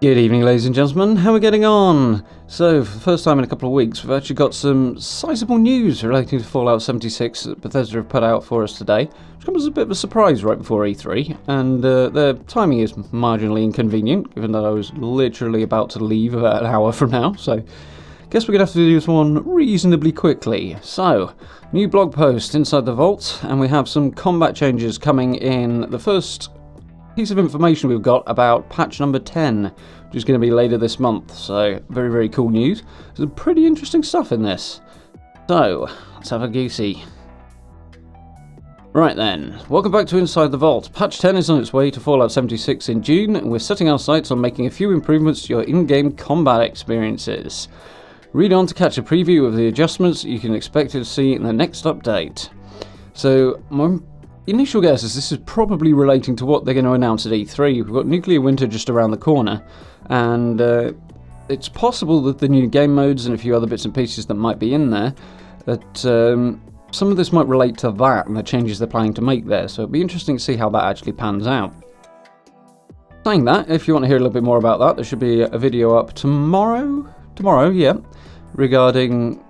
Good evening, ladies and gentlemen. How are we getting on? So, for the first time in a couple of weeks, we've actually got some sizable news relating to Fallout 76 that Bethesda have put out for us today, which comes as a bit of a surprise right before E3, and the timing is marginally inconvenient, given that I was literally about to leave about an hour from now, so guess we're going to have to do this one reasonably quickly. So, new blog post inside the vault, and we have some combat changes coming in the first piece of information we've got about patch number 10, which is going to be later this month, so very, very cool news. There's some pretty interesting stuff in this. So, let's have a goosey. Right then, welcome back to Inside the Vault. Patch 10 is on its way to Fallout 76 in June, and we're setting our sights on making a few improvements to your in-game combat experiences. Read on to catch a preview of the adjustments you can expect to see in the next update. So, my initial guess is this is probably relating to what they're going to announce at E3. We've got Nuclear Winter just around the corner, and it's possible that the new game modes and a few other bits and pieces that might be in there, that some of this might relate to that and the changes they're planning to make there, so it'll be interesting to see how that actually pans out. Saying that, if you want to hear a little bit more about that, there should be a video up tomorrow, yeah, regarding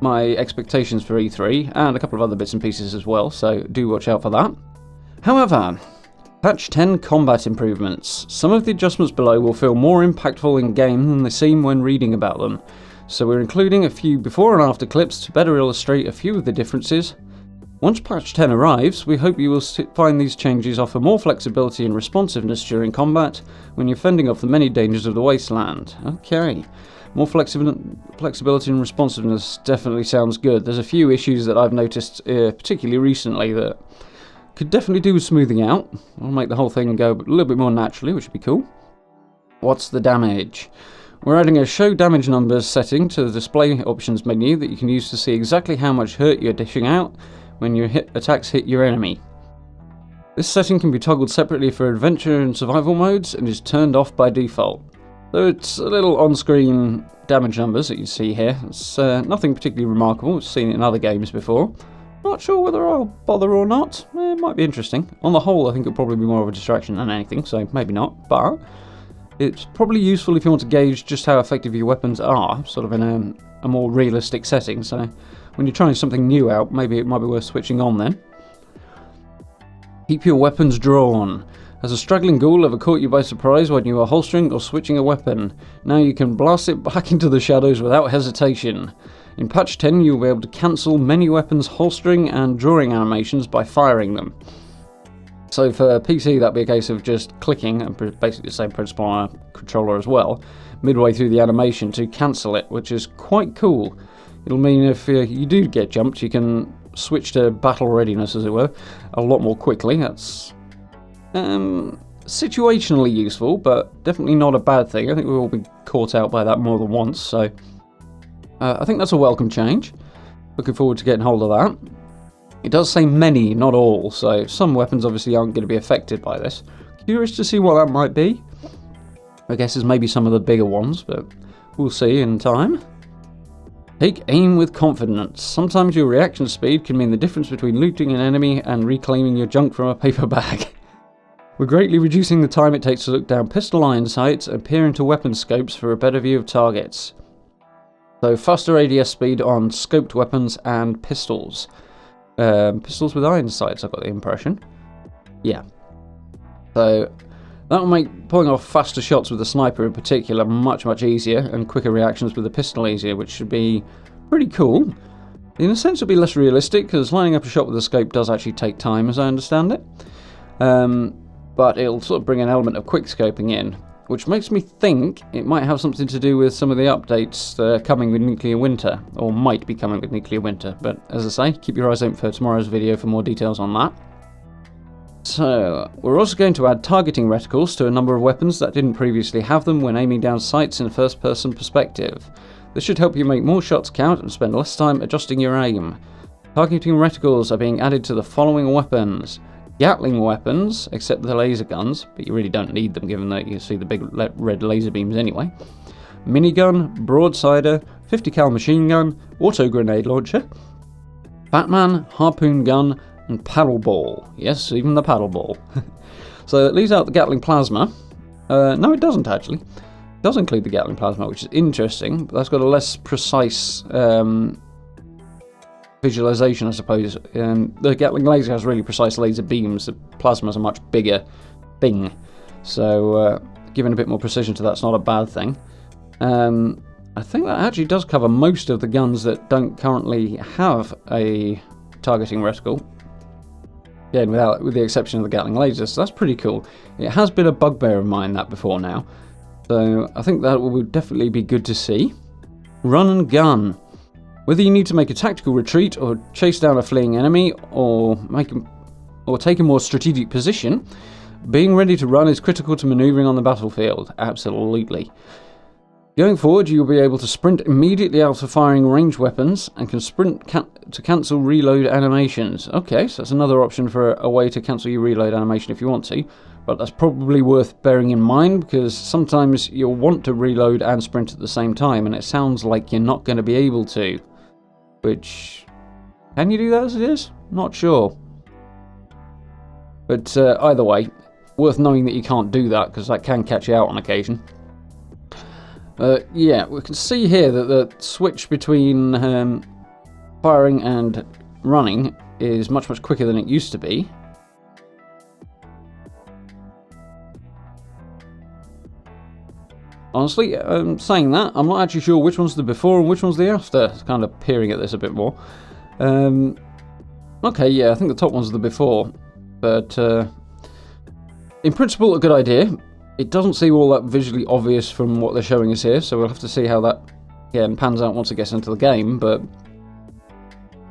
my expectations for E3, and a couple of other bits and pieces as well, so do watch out for that. However, patch 10 combat improvements. Some of the adjustments below will feel more impactful in-game than they seem when reading about them, so we're including a few before and after clips to better illustrate a few of the differences. Once patch 10 arrives, we hope you will find these changes offer more flexibility and responsiveness during combat when you're fending off the many dangers of the wasteland. Okay. More flexibility and responsiveness definitely sounds good. There's a few issues that I've noticed, particularly recently, that could definitely do with smoothing out. I'll make the whole thing go a little bit more naturally, which would be cool. What's the damage? We're adding a show damage numbers setting to the display options menu that you can use to see exactly how much hurt you're dishing out when your attacks hit your enemy. This setting can be toggled separately for adventure and survival modes and is turned off by default. Though it's a little on-screen damage numbers that you see here. It's nothing particularly remarkable. We've seen it in other games before. Not sure whether I'll bother or not. It might be interesting. On the whole, I think it'll probably be more of a distraction than anything, so maybe not. But it's probably useful if you want to gauge just how effective your weapons are, sort of in a more realistic setting. So when you're trying something new out, maybe it might be worth switching on then. Keep your weapons drawn. Has a struggling ghoul ever caught you by surprise when you were holstering or switching a weapon? Now you can blast it back into the shadows without hesitation. In patch 10 you will be able to cancel many weapons holstering and drawing animations by firing them. So for PC that'd be a case of just clicking, and basically the same principle on a controller as well, midway through the animation to cancel it, which is quite cool. It'll mean if you do get jumped you can switch to battle readiness, as it were, a lot more quickly. That's situationally useful, but definitely not a bad thing. I think we've all been caught out by that more than once, so I think that's a welcome change. Looking forward to getting hold of that. It does say many, not all, so some weapons obviously aren't going to be affected by this. Curious to see what that might be. I guess it's maybe some of the bigger ones, but we'll see in time. Take aim with confidence. Sometimes your reaction speed can mean the difference between looting an enemy and reclaiming your junk from a paper bag. We're greatly reducing the time it takes to look down pistol iron sights and peer into weapon scopes for a better view of targets. So faster ADS speed on scoped weapons and pistols. Pistols with iron sights, I've got the impression. Yeah. So that will make pulling off faster shots with the sniper in particular much, much easier, and quicker reactions with the pistol easier, which should be pretty cool. In a sense it'll be less realistic, because lining up a shot with a scope does actually take time, as I understand it. But it'll sort of bring an element of quick scoping in, which makes me think it might have something to do with some of the updates that are coming with Nuclear Winter, or might be coming with Nuclear Winter, but as I say, keep your eyes open for tomorrow's video for more details on that. So, we're also going to add targeting reticles to a number of weapons that didn't previously have them when aiming down sights in a first-person perspective. This should help you make more shots count and spend less time adjusting your aim. Targeting reticles are being added to the following weapons: Gatling weapons, except the laser guns, but you really don't need them given that you see the big red laser beams anyway. Minigun, broadsider, 50 cal machine gun, auto grenade launcher, Batman, harpoon gun, and paddle ball. Yes, even the paddle ball. So it leaves out the Gatling plasma. No, it doesn't actually. does include the Gatling plasma, which is interesting, but that's got a less precise visualization, I suppose. The Gatling laser has really precise laser beams. The plasma's a much bigger thing, so giving a bit more precision to that's not a bad thing. I think that actually does cover most of the guns that don't currently have a targeting reticle. Again, with the exception of the Gatling laser, so that's pretty cool. It has been a bugbear of mine that before now, so I think that will definitely be good to see. Run and gun. Whether you need to make a tactical retreat or chase down a fleeing enemy or take a more strategic position, being ready to run is critical to maneuvering on the battlefield. Absolutely. Going forward, you'll be able to sprint immediately after firing ranged weapons and can sprint to cancel reload animations. Okay, so that's another option for a way to cancel your reload animation if you want to, but that's probably worth bearing in mind because sometimes you'll want to reload and sprint at the same time, and it sounds like you're not going to be able to. Which, can you do that as it is? Not sure. But either way, worth knowing that you can't do that because that can catch you out on occasion. Yeah, we can see here that the switch between firing and running is much quicker than it used to be. Honestly, saying that, I'm not actually sure which one's the before and which one's the after. It's kind of peering at this a bit more. Okay, yeah, I think the top one's the before. But in principle, a good idea. It doesn't seem all that visually obvious from what they're showing us here, so we'll have to see how that pans out once it gets into the game, but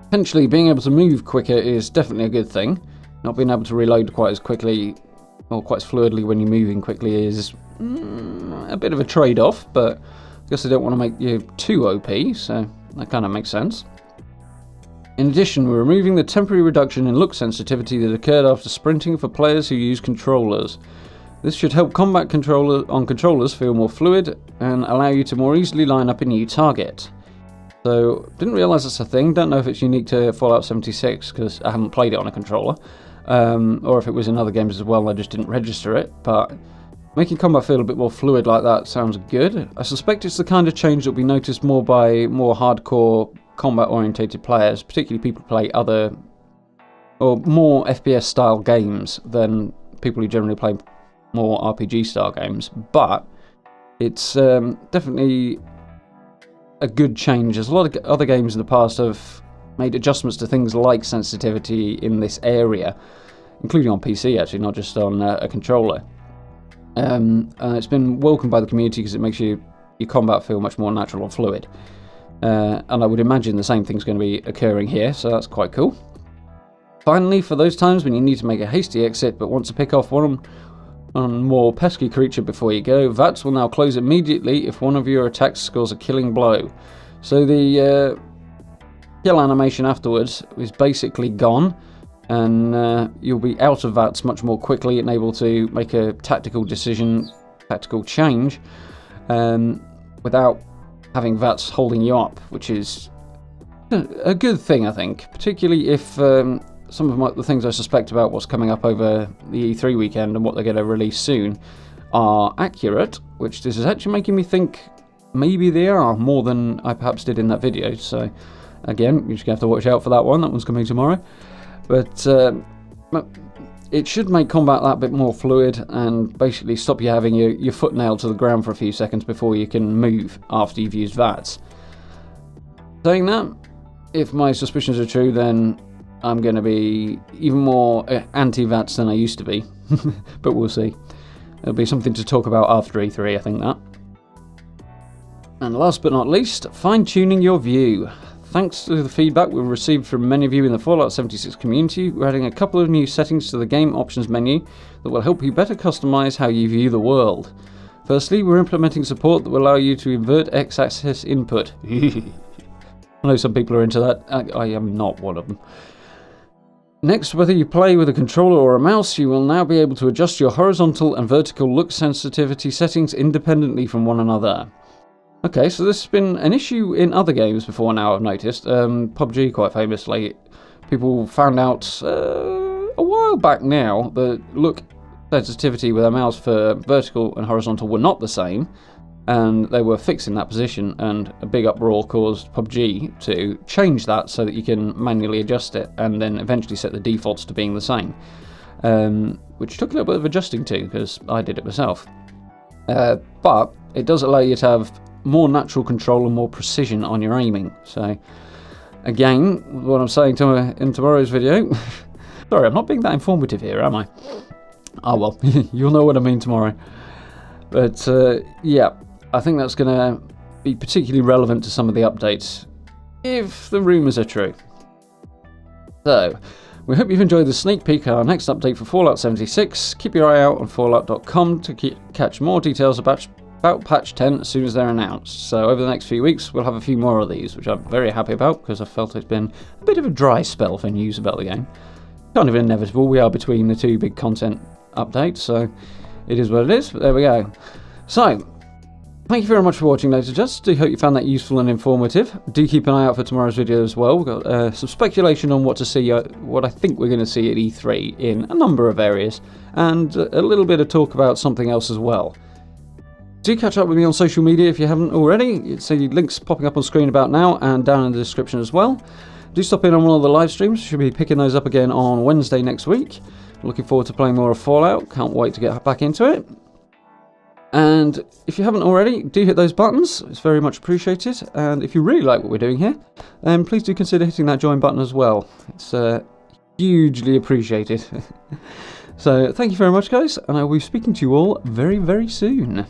potentially being able to move quicker is definitely a good thing. Not being able to reload quite as quickly, or quite as fluidly when you're moving quickly is a bit of a trade-off, but I guess they don't want to make you too OP, so that kind of makes sense. In addition, we're removing the temporary reduction in look sensitivity that occurred after sprinting for players who use controllers. This should help combat controllers feel more fluid and allow you to more easily line up a new target. So, didn't realise that's a thing, don't know if it's unique to Fallout 76 because I haven't played it on a controller, or if it was in other games as well, I just didn't register it, but making combat feel a bit more fluid like that sounds good. I suspect it's the kind of change that will be noticed more by more hardcore combat orientated players, particularly people who play other or more FPS style games than people who generally play more RPG style games, but it's definitely a good change, as a lot of other games in the past have made adjustments to things like sensitivity in this area, including on PC actually, not just on a controller. And it's been welcomed by the community because it makes your combat feel much more natural and fluid. And I would imagine the same thing's going to be occurring here, so that's quite cool. Finally, for those times when you need to make a hasty exit but want to pick off one more pesky creature before you go, VATS will now close immediately if one of your attacks scores a killing blow. So the kill animation afterwards is basically gone, and you'll be out of VATS much more quickly and able to make a tactical decision, tactical change, without having VATS holding you up, which is a good thing, I think, particularly if some of the things I suspect about what's coming up over the E3 weekend and what they're going to release soon are accurate, which this is actually making me think maybe they are more than I perhaps did in that video. So again, you're just going to have to watch out for that one. That one's coming tomorrow. But it should make combat that bit more fluid and basically stop you having your foot nailed to the ground for a few seconds before you can move after you've used VATS. Saying that, if my suspicions are true, then I'm going to be even more anti-VATS than I used to be. But we'll see. It'll be something to talk about after E3, I think that. And last but not least, fine-tuning your view. Thanks to the feedback we've received from many of you in the Fallout 76 community, we're adding a couple of new settings to the game options menu that will help you better customize how you view the world. Firstly, we're implementing support that will allow you to invert X-axis input. I know some people are into that. I am not one of them. Next, whether you play with a controller or a mouse, you will now be able to adjust your horizontal and vertical look sensitivity settings independently from one another. Okay, so this has been an issue in other games before now, I've noticed. PUBG, quite famously, people found out a while back now that look sensitivity with a mouse for vertical and horizontal were not the same. and they were fixing that position, and a big uproar caused PUBG to change that so that you can manually adjust it and then eventually set the defaults to being the same, which took a little bit of adjusting to because I did it myself. But it does allow you to have more natural control and more precision on your aiming. So again, what I'm saying in tomorrow's video, sorry, I'm not being that informative here, am I? Oh well, you'll know what I mean tomorrow. But yeah, I think that's going to be particularly relevant to some of the updates, if the rumours are true. So, we hope you've enjoyed the sneak peek at our next update for Fallout 76. Keep your eye out on Fallout.com to catch more details about Patch 10 as soon as they're announced. So over the next few weeks, we'll have a few more of these, which I'm very happy about, because I felt it's been a bit of a dry spell for news about the game. Kind of inevitable, we are between the two big content updates, so it is what it is, but there we go. So, thank you very much for watching, ladies and gents. Do hope you found that useful and informative. Do keep an eye out for tomorrow's video as well. We've got some speculation on what to see, what I think we're going to see at E3 in a number of areas, and a little bit of talk about something else as well. Do catch up with me on social media if you haven't already. You see links popping up on screen about now and down in the description as well. Do stop in on one of the live streams. Should be picking those up again on Wednesday next week. Looking forward to playing more of Fallout. Can't wait to get back into it. And if you haven't already, do hit those buttons. It's very much appreciated. And if you really like what we're doing here, then please do consider hitting that join button as well. It's hugely appreciated. So thank you very much, guys, and I will be speaking to you all very, very soon.